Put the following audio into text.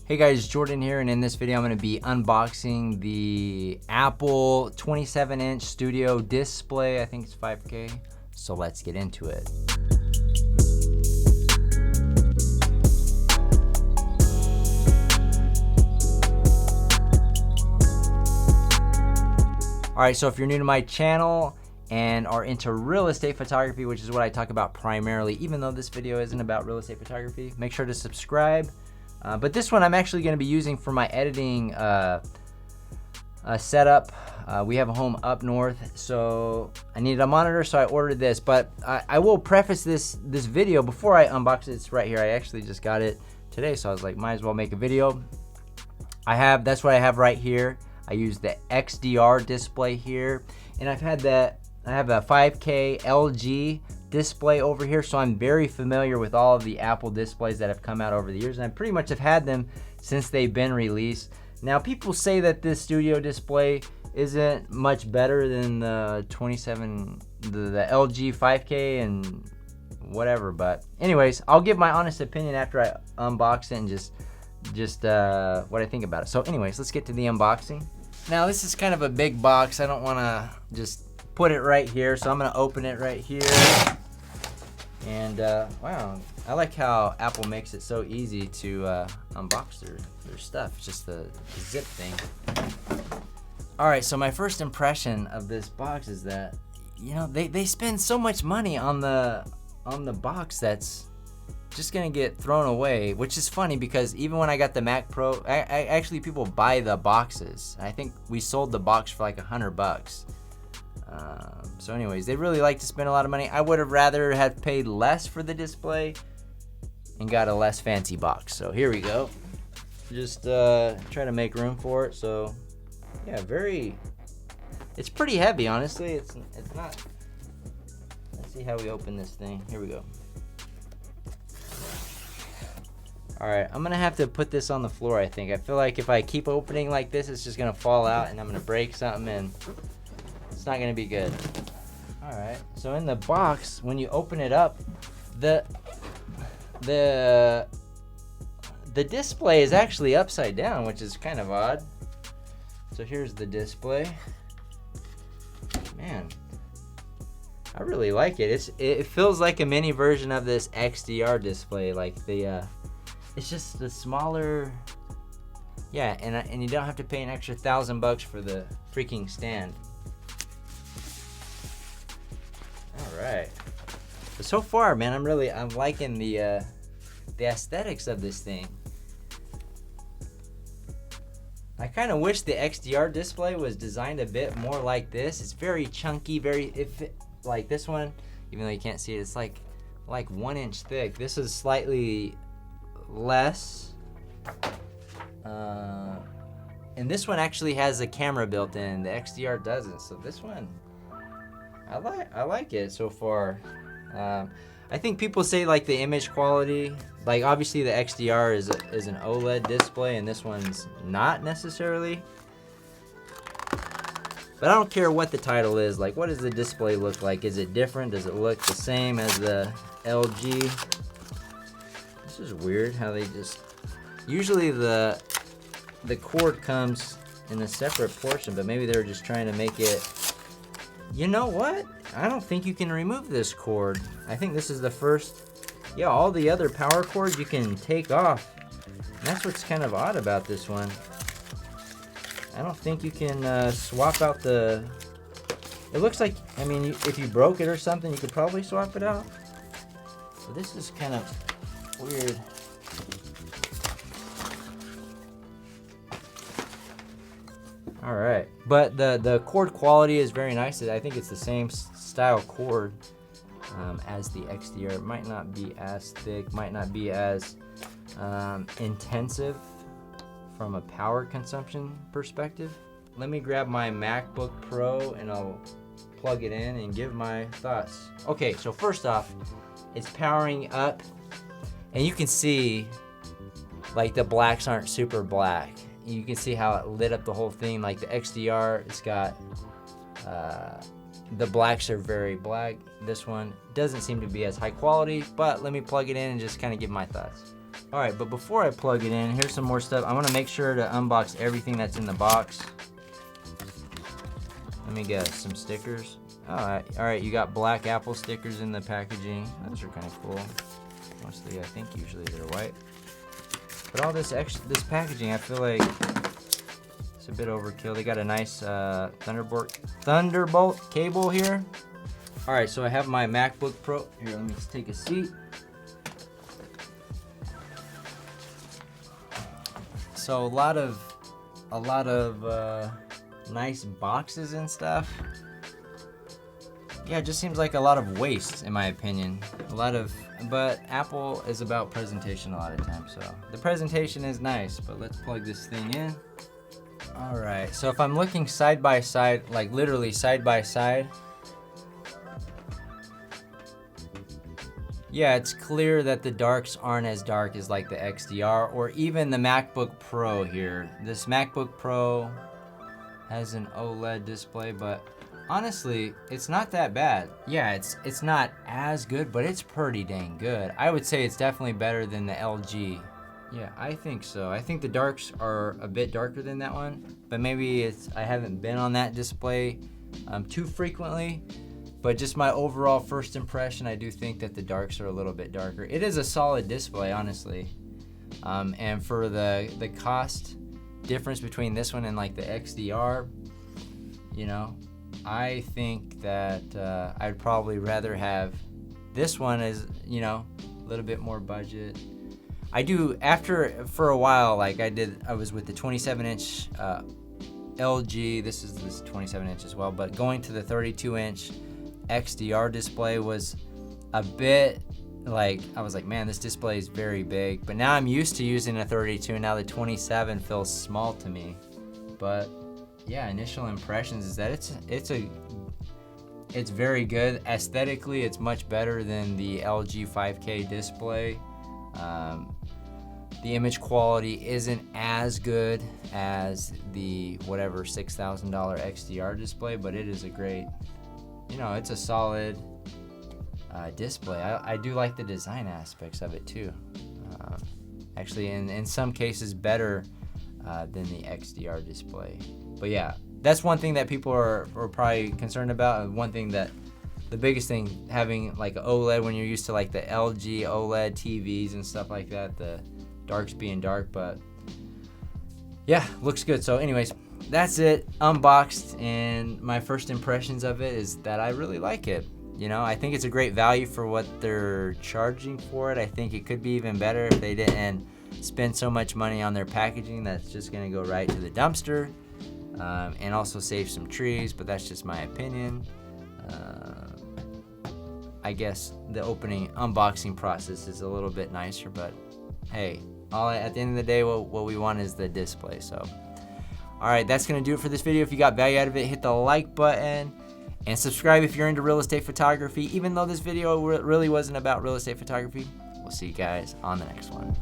Hey guys, Jordan here, and in this video I'm going to be unboxing the Apple 27-inch Studio display. I think it's 5K, so let's get into it. Alright, so if you're new to my channel and are into real estate photography, which is what I talk about primarily, even though this video isn't about real estate photography, make sure to subscribe. But this one I'm actually going to be using for my editing setup. We have a home up north, so I needed a monitor, so I ordered this. But I will preface this video before I unbox it. It's right here. I actually just got it today, so I was like, might as well make a video. That's what I have right here. I use the XDR display here, and I have a 5K LG display over here, so I'm very familiar with all of the Apple displays that have come out over the years, and I pretty much have had them since they've been released. Now, people say that this Studio display isn't much better than the the LG 5K and whatever, but anyways, I'll give my honest opinion after I unbox it and just what I think about it. So anyways, let's get to the unboxing. Now, this is kind of a big box. I don't want to just put it right here, so I'm going to open it right here. And wow, I like how Apple makes it so easy to unbox their stuff. It's just the zip thing. Alright, so my first impression of this box is that, you know, they spend so much money on the box that's just gonna get thrown away, which is funny because even when I got the Mac Pro, actually people buy the boxes. I think we sold the box for like $100. So anyways, they really like to spend a lot of money. I would have rather have paid less for the display and got a less fancy box. So here we go. Just try to make room for it. So yeah, it's pretty heavy, honestly. It's not. Let's see how we open this thing. Here we go. Alright, I'm gonna have to put this on the floor, I think. I feel like if I keep opening like this, it's just gonna fall out and I'm gonna break something and it's not gonna be good. Alright, so in the box, when you open it up, the display is actually upside down, which is kind of odd. So here's the display. Man, I really like it. It feels like a mini version of this XDR display, like it's just the smaller, yeah, and you don't have to pay an extra $1,000 for the freaking stand. All right, but so far, man, I'm liking the aesthetics of this thing. I kind of wish the XDR display was designed a bit more like this. It's very chunky, like this one, even though you can't see it, it's like 1 inch thick. This is slightly less, and this one actually has a camera built in. The XDR doesn't, so this one I like it so far. I think people say like the image quality, like obviously the XDR is an OLED display and this one's not necessarily, but I don't care what the title is. Like, what does the display look like? Is it different? Does it look the same as the LG? This is weird how they just, usually the cord comes in a separate portion, but maybe they're just trying to make it, you know what? I don't think you can remove this cord. I think this is the first, yeah, all the other power cords you can take off. And that's what's kind of odd about this one. I don't think you can swap out it looks like, I mean, if you broke it or something, you could probably swap it out. So this is kind of weird. All right, but the cord quality is very nice. I think it's the same style cord as the XDR. It might not be as thick, might not be as intensive from a power consumption perspective. Let me grab my MacBook Pro and I'll plug it in and give my thoughts. Okay, so first off, it's powering up, and you can see like the blacks aren't super black. You can see how it lit up the whole thing. Like the XDR, it's got the blacks are very black. This one doesn't seem to be as high quality, but let me plug it in and just kind of give my thoughts. All right, but before I plug it in, here's some more stuff. I want to make sure to unbox everything that's in the box. Let me guess, some stickers. All right, you got black Apple stickers in the packaging. Those are kind of cool. Mostly, I think usually they're white. But all this packaging, I feel like it's a bit overkill. They got a nice Thunderbolt cable here. All right, so I have my MacBook Pro. Here, let me just take a seat. So a lot of nice boxes and stuff. Yeah, it just seems like a lot of waste, in my opinion. But Apple is about presentation a lot of times, so the presentation is nice. But let's plug this thing in. All right, so if I'm looking side by side, like literally side by side, yeah, it's clear that the darks aren't as dark as like the XDR or even the MacBook Pro here. This MacBook Pro has an OLED display, but honestly, it's not that bad. Yeah, it's not as good, but it's pretty dang good. I would say it's definitely better than the LG. Yeah, I think so. I think the darks are a bit darker than that one, but maybe I haven't been on that display too frequently. But just my overall first impression, I do think that the darks are a little bit darker. It is a solid display, honestly. And for the cost difference between this one and like the XDR, you know, I think that I'd probably rather have this one as, you know, a little bit more budget. I do, for a while, like I was with the 27-inch LG. This is 27-inch as well, but going to the 32-inch XDR display was a bit like, I was like, man, this display is very big. But now I'm used to using a 32, and now the 27 feels small to me. But yeah, initial impressions is that it's very good. Aesthetically, it's much better than the LG 5K display. The image quality isn't as good as the whatever $6,000 XDR display, but it is a great, you know, it's a solid display. I do like the design aspects of it too. Actually, in some cases, better than the XDR display. But yeah, that's one thing that people are probably concerned about. One thing that, the biggest thing, having like an OLED when you're used to like the LG OLED TVs and stuff like that, the darks being dark, but yeah, looks good. So anyways, that's it, unboxed, and my first impressions of it is that I really like it. You know, I think it's a great value for what they're charging for it. I think it could be even better if they didn't spend so much money on their packaging that's just gonna go right to the dumpster, and also save some trees, but that's just my opinion. I guess the unboxing process is a little bit nicer, but hey, at the end of the day, what we want is the display. So all right, that's gonna do it for this video. If you got value out of it, hit the like button and subscribe if you're into real estate photography. Even though this video really wasn't about real estate photography, we'll see you guys on the next one.